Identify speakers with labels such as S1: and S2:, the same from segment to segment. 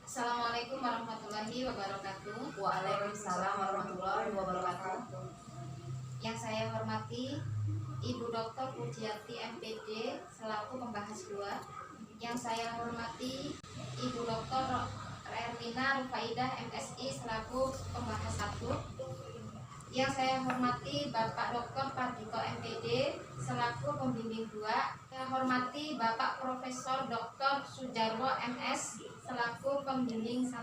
S1: Assalamualaikum warahmatullahi wabarakatuh.
S2: Waalaikumsalam warahmatullahi wabarakatuh.
S1: Yang saya hormati Ibu Dr. Pujiati MPD selaku pembahas 2. Yang saya hormati Ibu Dr. Erlina Rufaidah MSI selaku pembahas 1. Yang saya hormati Bapak Dr. Pardito MPD selaku pembimbing 2. Saya hormati Bapak Profesor Dr. Sujarwo MS selaku pembimbing 1.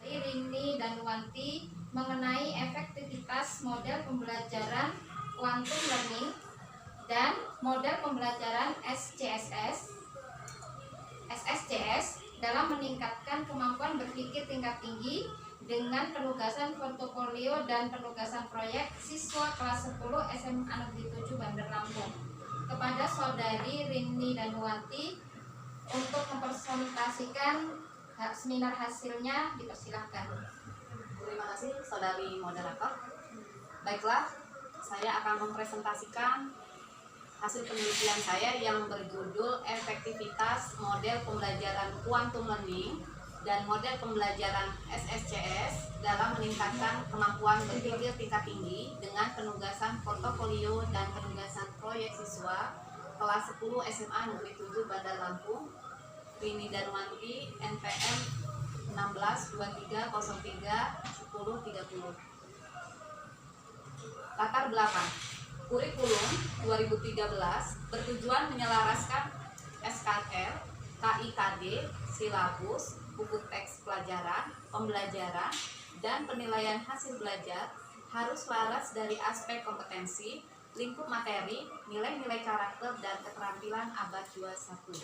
S1: Rini dan Wanti mengenai efektivitas model pembelajaran quantum learning dan model pembelajaran SSCS dalam meningkatkan kemampuan berpikir tingkat tinggi dengan penugasan portofolio dan penugasan proyek siswa kelas 10 SMA Negeri 7 Bandar Lampung. Kepada Saudari Rini dan Wanti untuk mempresentasikan seminar hasilnya, dipersilahkan.
S2: Terima kasih saudari moderator. Baiklah, saya akan mempresentasikan hasil penelitian saya yang berjudul efektivitas model pembelajaran quantum learning dan model pembelajaran SSCS dalam meningkatkan kemampuan berpikir tingkat tinggi dengan penugasan portofolio dan penugasan proyek siswa kelas 10 SMA Negeri 7 Bandar Lampung. Rini dan Wanti NPM 1623031030. Latar belakang kurikulum 2013 bertujuan menyelaraskan SKL, KIKD, silabus, buku teks pelajaran, pembelajaran, dan penilaian hasil belajar harus laras dari aspek kompetensi, lingkup materi, nilai-nilai karakter, dan keterampilan abad 21.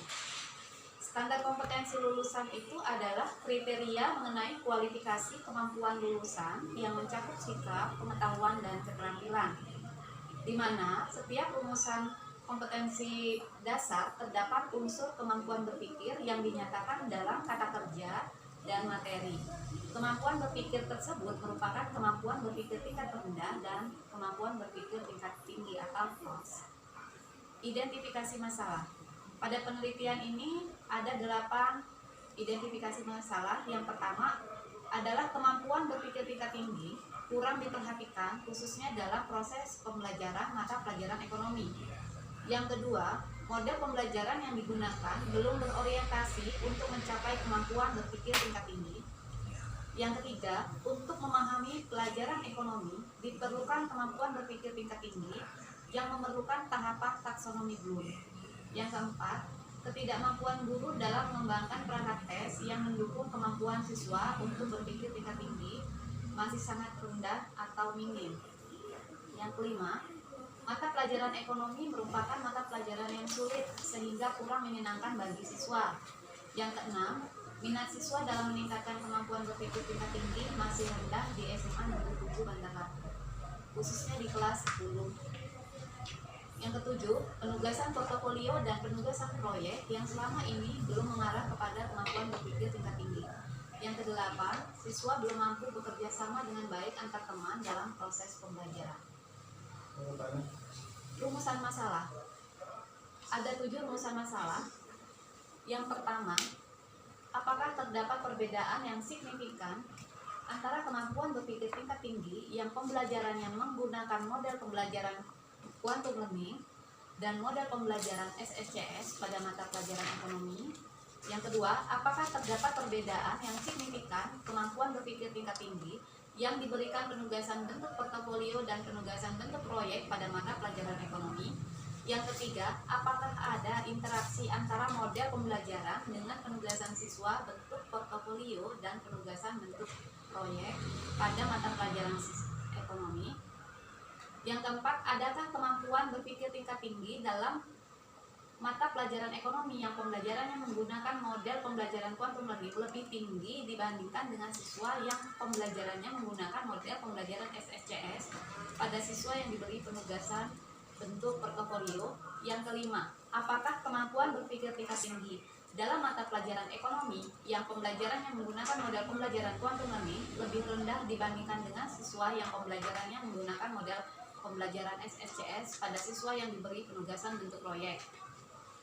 S2: Standar kompetensi lulusan itu adalah kriteria mengenai kualifikasi kemampuan lulusan yang mencakup sikap, pengetahuan, dan keterampilan, di mana setiap rumusan kompetensi dasar terdapat unsur kemampuan berpikir yang dinyatakan dalam kata kerja dan materi. Kemampuan berpikir tersebut merupakan kemampuan berpikir tingkat rendah dan kemampuan berpikir tingkat tinggi atau FOS. Identifikasi masalah. Pada penelitian ini ada 8 identifikasi masalah. Yang pertama adalah kemampuan berpikir tingkat tinggi kurang diperhatikan khususnya dalam proses pembelajaran mata pelajaran ekonomi. Yang kedua, model pembelajaran yang digunakan belum berorientasi untuk mencapai kemampuan berpikir tingkat tinggi. Yang ketiga, untuk memahami pelajaran ekonomi diperlukan kemampuan berpikir tingkat tinggi yang memerlukan tahapan taksonomi Bloom. Yang keempat, ketidakmampuan guru dalam mengembangkan perangkat tes yang mendukung kemampuan siswa untuk berpikir tingkat tinggi masih sangat rendah atau minim. Yang kelima, mata pelajaran ekonomi merupakan mata pelajaran yang sulit sehingga kurang menyenangkan bagi siswa. Yang keenam, minat siswa dalam meningkatkan kemampuan berpikir tingkat tinggi masih rendah di SMA Negeri 7 Bandar Lampung, khususnya di kelas 10. Yang ketujuh, penugasan portofolio dan penugasan proyek yang selama ini belum mengarah kepada kemampuan berpikir tingkat tinggi. Yang kedelapan, siswa belum mampu bekerja sama dengan baik antar teman dalam proses pembelajaran. Rumusan masalah. Ada 7 rumusan masalah. Yang pertama, apakah terdapat perbedaan yang signifikan antara kemampuan berpikir tingkat tinggi yang pembelajarannya menggunakan model pembelajaran quantum learning dan model pembelajaran SSCS pada mata pelajaran ekonomi. Yang kedua, apakah terdapat perbedaan yang signifikan kemampuan berpikir tingkat tinggi yang diberikan penugasan bentuk portofolio dan penugasan bentuk proyek pada mata pelajaran ekonomi. Yang ketiga, apakah ada interaksi antara model pembelajaran dengan penugasan siswa bentuk portofolio dan penugasan bentuk proyek pada mata pelajaran ekonomi. Yang keempat, adakah kemampuan berpikir tingkat tinggi dalam mata pelajaran ekonomi yang pembelajarannya menggunakan model pembelajaran quantum learning lebih tinggi dibandingkan dengan siswa yang pembelajarannya menggunakan model pembelajaran SSCS pada siswa yang diberi penugasan bentuk portofolio. Yang kelima, apakah kemampuan berpikir tingkat tinggi dalam mata pelajaran ekonomi yang pembelajarannya menggunakan model pembelajaran quantum learning lebih rendah dibandingkan dengan siswa yang pembelajarannya menggunakan model pembelajaran SSCS pada siswa yang diberi penugasan bentuk proyek.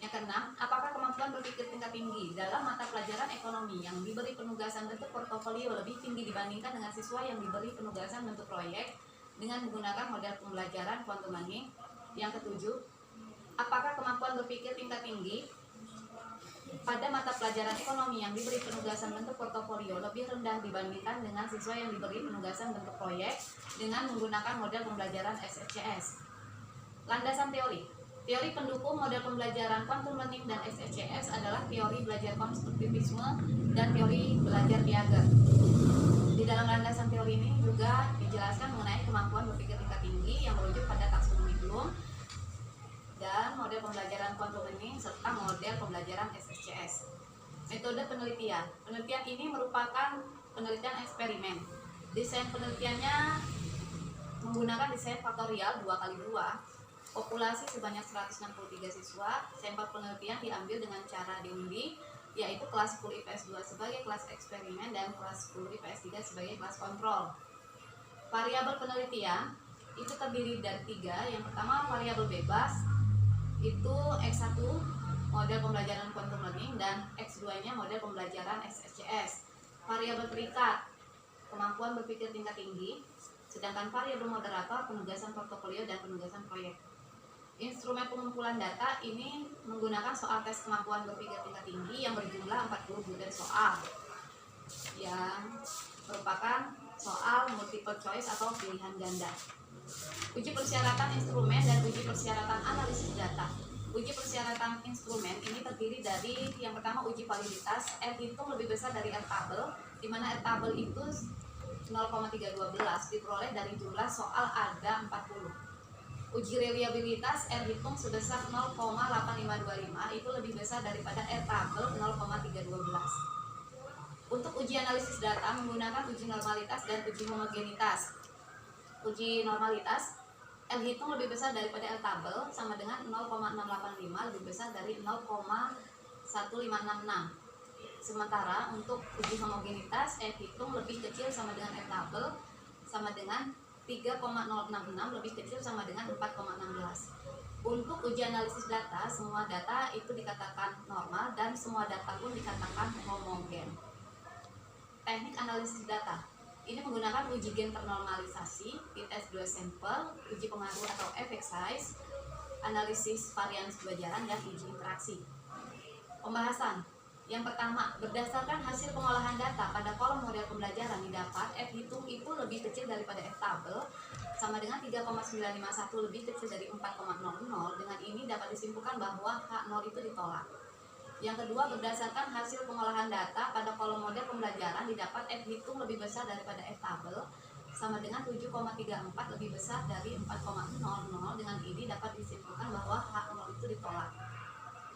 S2: Yang keenam, apakah kemampuan berpikir tingkat tinggi dalam mata pelajaran ekonomi yang diberi penugasan bentuk portofolio lebih tinggi dibandingkan dengan siswa yang diberi penugasan bentuk proyek dengan menggunakan model pembelajaran quantum learning? Yang ketujuh, apakah kemampuan berpikir tingkat tinggi pada mata pelajaran ekonomi yang diberi penugasan bentuk portofolio lebih rendah dibandingkan dengan siswa yang diberi penugasan bentuk proyek dengan menggunakan model pembelajaran SSCS? Landasan teori. Teori pendukung model pembelajaran quantum learning dan SSCS adalah teori belajar konstruktivisme dan teori belajar Piaget. Di dalam landasan teori ini juga dijelaskan mengenai kemampuan berpikir tingkat tinggi yang merujuk pada taksonomi Bloom dan model pembelajaran quantum learning serta model pembelajaran SSCS. Metode penelitian. Penelitian ini merupakan penelitian eksperimen. Desain penelitiannya menggunakan desain faktorial 2x2. Populasi sebanyak 163 siswa. Sampel penelitian diambil dengan cara diundi, yaitu kelas 10 IPS 2 sebagai kelas eksperimen dan kelas 10 IPS 3 sebagai kelas kontrol. Variabel penelitian itu terdiri dari 3. Yang pertama variabel bebas, itu X1 model pembelajaran quantum learning dan X2-nya model pembelajaran SSCS. Variabel terikat, kemampuan berpikir tingkat tinggi, sedangkan variabel moderator penugasan portofolio dan penugasan proyek. Instrumen pengumpulan data ini menggunakan soal tes kemampuan berpikir tingkat tinggi yang berjumlah 40 butir soal yang merupakan soal multiple choice atau pilihan ganda. Uji persyaratan instrumen dan uji persyaratan analisis data. Uji persyaratan instrumen ini terdiri dari yang pertama uji validitas, R hitung lebih besar dari R tabel, di mana R tabel itu 0,312 diperoleh dari jumlah soal ada 40. Uji reliabilitas R hitung sebesar 0,8525 itu lebih besar daripada R tabel 0,312. Untuk uji analisis data menggunakan uji normalitas dan uji homogenitas. Uji normalitas R hitung lebih besar daripada R tabel sama dengan 0,685 lebih besar dari 0,1566. Sementara untuk uji homogenitas R hitung lebih kecil sama dengan R tabel sama dengan 3,066 lebih kecil sama dengan 4,16. Untuk uji analisis data, semua data itu dikatakan normal dan semua data pun dikatakan homogen. Teknik analisis data ini menggunakan uji gen ternormalisasi, tes 2 sampel, uji pengaruh atau effect size, analisis varians pelajaran, dan uji interaksi. Pembahasan. Yang pertama, berdasarkan hasil pengolahan data pada kolom model pembelajaran didapat F hitung itu lebih kecil daripada F tabel sama dengan 3,951 lebih kecil dari 4,00. Dengan ini dapat disimpulkan bahwa H0 itu ditolak. Yang kedua, berdasarkan hasil pengolahan data pada kolom model pembelajaran didapat F hitung lebih besar daripada F tabel sama dengan 7,34 lebih besar dari 4,00. Dengan ini dapat disimpulkan bahwa H0 itu ditolak.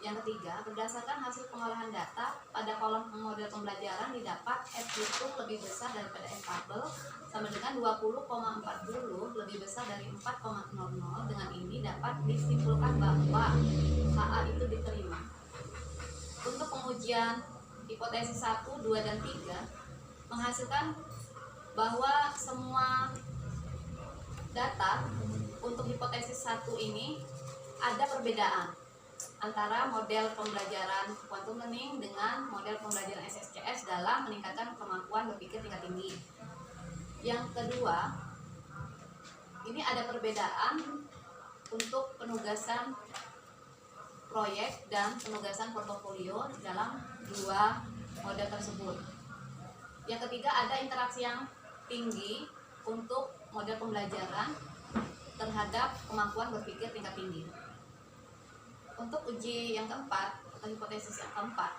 S2: Yang ketiga, berdasarkan hasil pengolahan data pada kolom model pembelajaran didapat F hitung lebih besar daripada F tabel sama dengan 20,40 lebih besar dari 4,00. Dengan ini dapat disimpulkan bahwa HA itu diterima. Untuk pengujian hipotesis 1, 2, dan 3 menghasilkan bahwa semua data untuk hipotesis 1 ini ada perbedaan antara model pembelajaran quantum learning dengan model pembelajaran SSCS dalam meningkatkan kemampuan berpikir tingkat tinggi. Yang kedua, ini ada perbedaan untuk penugasan proyek dan penugasan portofolio dalam dua model tersebut. Yang ketiga, ada interaksi yang tinggi untuk model pembelajaran terhadap kemampuan berpikir tingkat tinggi. Untuk uji yang keempat atau hipotesis yang keempat,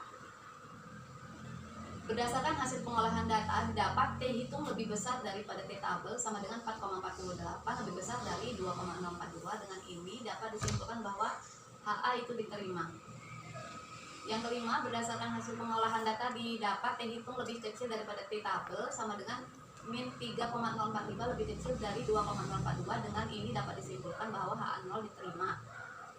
S2: berdasarkan hasil pengolahan data dapat T hitung lebih besar daripada T tabel sama dengan 4,48 lebih besar dari 2,042. Dengan ini dapat disimpulkan bahwa HA itu diterima. Yang kelima, berdasarkan hasil pengolahan data didapat T hitung lebih kecil daripada T tabel sama dengan min 3,045 lebih kecil dari 2,042. Dengan ini dapat disimpulkan bahwa HA0 diterima.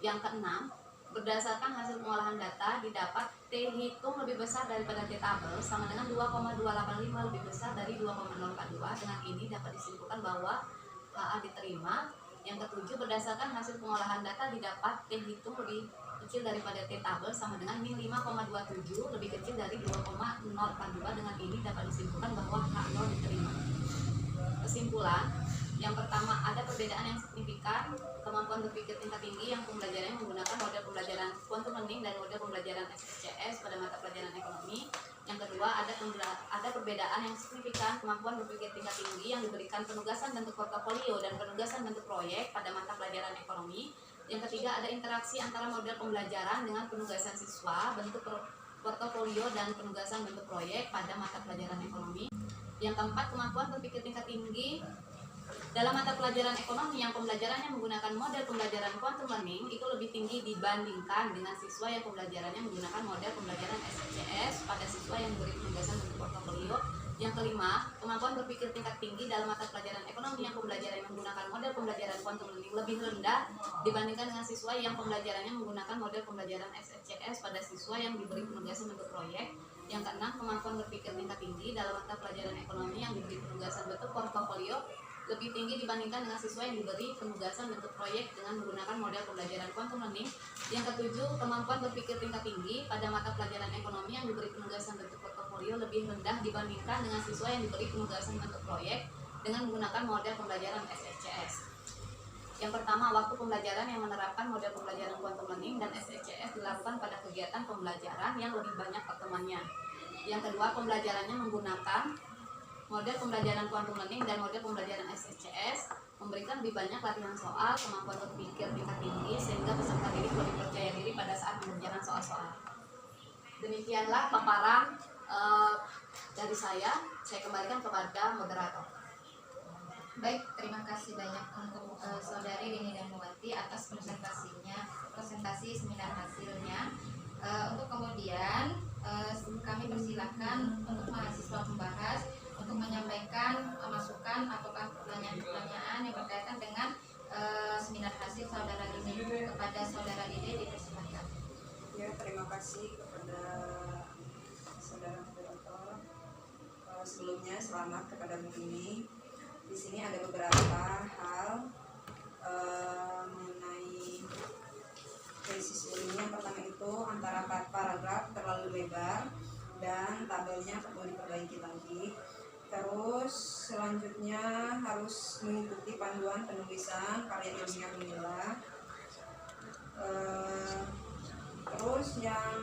S2: Yang keenam, berdasarkan hasil pengolahan data didapat T hitung lebih besar daripada T tabel sama dengan 2,285 lebih besar dari 2,042. Dengan ini dapat disimpulkan bahwa HA diterima. Yang ketujuh, berdasarkan hasil pengolahan data didapat T hitung lebih kecil daripada T tabel sama dengan min 5,27 lebih kecil dari 2,042. Dengan ini dapat disimpulkan bahwa H0 diterima. Kesimpulan, yang pertama, ada perbedaan yang signifikan kemampuan berpikir tingkat tinggi yang pembelajarannya menggunakan model pembelajaran quantum learning dan model pembelajaran SPCS pada mata pelajaran ekonomi. Yang kedua, ada perbedaan yang signifikan kemampuan berpikir tingkat tinggi yang diberikan penugasan bentuk portofolio dan penugasan bentuk proyek pada mata pelajaran ekonomi. Yang ketiga, ada interaksi antara model pembelajaran dengan penugasan siswa, bentuk portofolio dan penugasan bentuk proyek pada mata pelajaran ekonomi. Yang keempat, kemampuan berpikir tingkat tinggi dalam mata pelajaran ekonomi yang pembelajarannya menggunakan model pembelajaran quantum learning itu lebih tinggi dibandingkan dengan siswa yang pembelajarannya menggunakan model pembelajaran SPCS pada siswa yang diberi penugasan bentuk portofolio. Yang kelima, kemampuan berpikir tingkat tinggi dalam mata pelajaran ekonomi yang pembelajarannya menggunakan model pembelajaran quantum learning lebih rendah dibandingkan dengan siswa yang pembelajarannya menggunakan model pembelajaran SPCS pada siswa yang diberi penugasan bentuk proyek. Yang keenam, kemampuan berpikir tingkat tinggi dalam mata pelajaran ekonomi yang diberi penugasan bentuk portofolio lebih tinggi dibandingkan dengan siswa yang diberi penugasan bentuk proyek dengan menggunakan model pembelajaran quantum learning. Yang ketujuh, kemampuan berpikir tingkat tinggi pada mata pelajaran ekonomi yang diberi penugasan bentuk portofolio lebih rendah dibandingkan dengan siswa yang diberi penugasan bentuk proyek dengan menggunakan model pembelajaran SPCS. Yang pertama, waktu pembelajaran yang menerapkan model pembelajaran quantum learning dan SPCS dilakukan pada kegiatan pembelajaran yang lebih banyak pertemuannya. Yang kedua, pembelajarannya menggunakan model pembelajaran quantum learning dan model pembelajaran SPCS memberikan lebih banyak latihan soal, kemampuan berpikir tingkat tinggi sehingga peserta didik lebih percaya diri pada saat mengerjakan soal-soal. Demikianlah paparan dari saya kembalikan kepada moderator.
S1: Baik, terima kasih banyak untuk Saudari Rini dan Nuwati atas presentasi seminar hasilnya. Untuk kemudian kami persilahkan untuk mahasiswa pembahas untuk menyampaikan masukan ataukah pertanyaan-pertanyaan yang berkaitan dengan seminar hasil Saudara Rini. Kepada Saudara Dede dipersilakan.
S3: Ya, terima kasih kepada saudara moderator. Sebelumnya selamat kepada Bu Rini. Di sini ada beberapa hal mengenai tesis Bu Rini. Yang pertama itu antara paragraf terlalu lebar dan tabelnya perlu diperbaiki lagi. Terus selanjutnya harus mengikuti panduan penulisan karya ilmiah Unila. Terus yang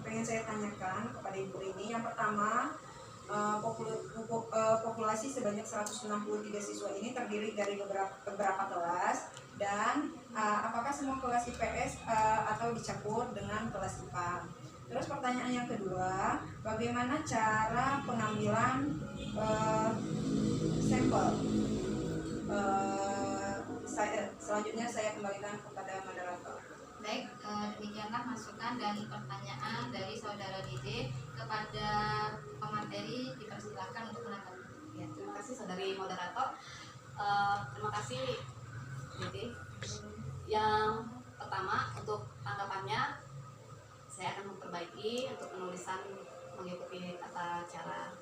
S3: pengen saya tanyakan kepada Ibu Rini, yang pertama, populasi sebanyak 163 siswa ini terdiri dari beberapa kelas, dan apakah semua kelas IPS atau dicampur dengan kelas IPA? Terus pertanyaan yang kedua, bagaimana cara pengambilan sampel? Selanjutnya saya kembalikan kepada moderator.
S1: Baik, demikianlah masukan dan pertanyaan dari Saudara Dede. Kepada pemateri dipersilakan untuk menanggapi.
S2: Ya, terima kasih Saudari moderator. Terima kasih Dede. Yang pertama, untuk tanggapannya saya akan memperbaiki untuk penulisan mengikuti tata cara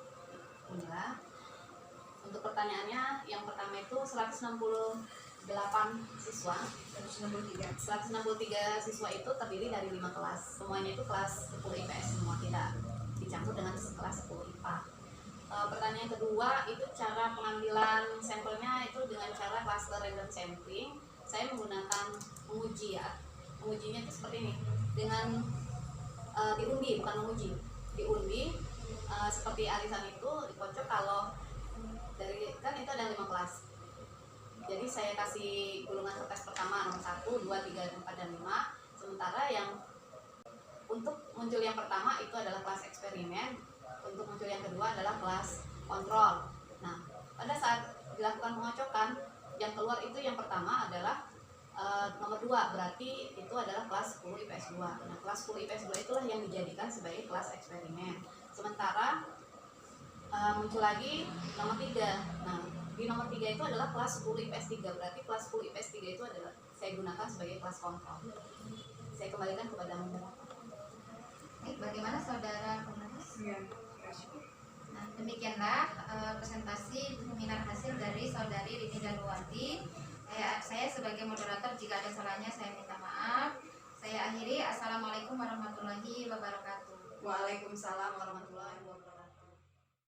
S2: Unila. Untuk pertanyaannya, yang pertama itu 168 siswa, 163 siswa itu terdiri dari 5 kelas. Semuanya itu kelas 10 IPS semua, tidak dicampur dengan kelas 10 IPA. Pertanyaan kedua itu cara pengambilan sampelnya itu dengan cara cluster random sampling. Saya menggunakan menguji ya. Mengujinya itu seperti ini. Dengan diundi, bukan menguji. Diundi seperti arisan itu dikocok. Kalau dari kan itu ada 5 kelas. Jadi saya kasih gulungan kertas pertama nomor 1, 2, 3, 4, dan 5. Sementara yang untuk muncul yang pertama itu adalah kelas eksperimen, untuk muncul yang kedua adalah kelas kontrol. Nah, pada saat dilakukan pengocokan, yang keluar itu yang pertama adalah nomor 2, berarti itu adalah kelas 10 IPS 2. Nah, kelas 10 IPS 2 itulah yang dijadikan sebagai kelas eksperimen. Sementara muncul lagi nomor 3. Nah, di nomor 3 itu adalah kelas 10 IPS 3, berarti kelas 10 IPS 3 itu adalah saya gunakan sebagai kelas kontrol. Saya kembalikan kepada moderator.
S1: Bagaimana Saudara penulis?
S3: Ya.
S1: Nah, demikianlah presentasi seminar hasil dari Saudari Rini dan Nuwati. Saya sebagai moderator jika ada salahnya saya minta maaf. Saya akhiri. Assalamualaikum warahmatullahi wabarakatuh.
S2: Waalaikumsalam warahmatullahi wabarakatuh.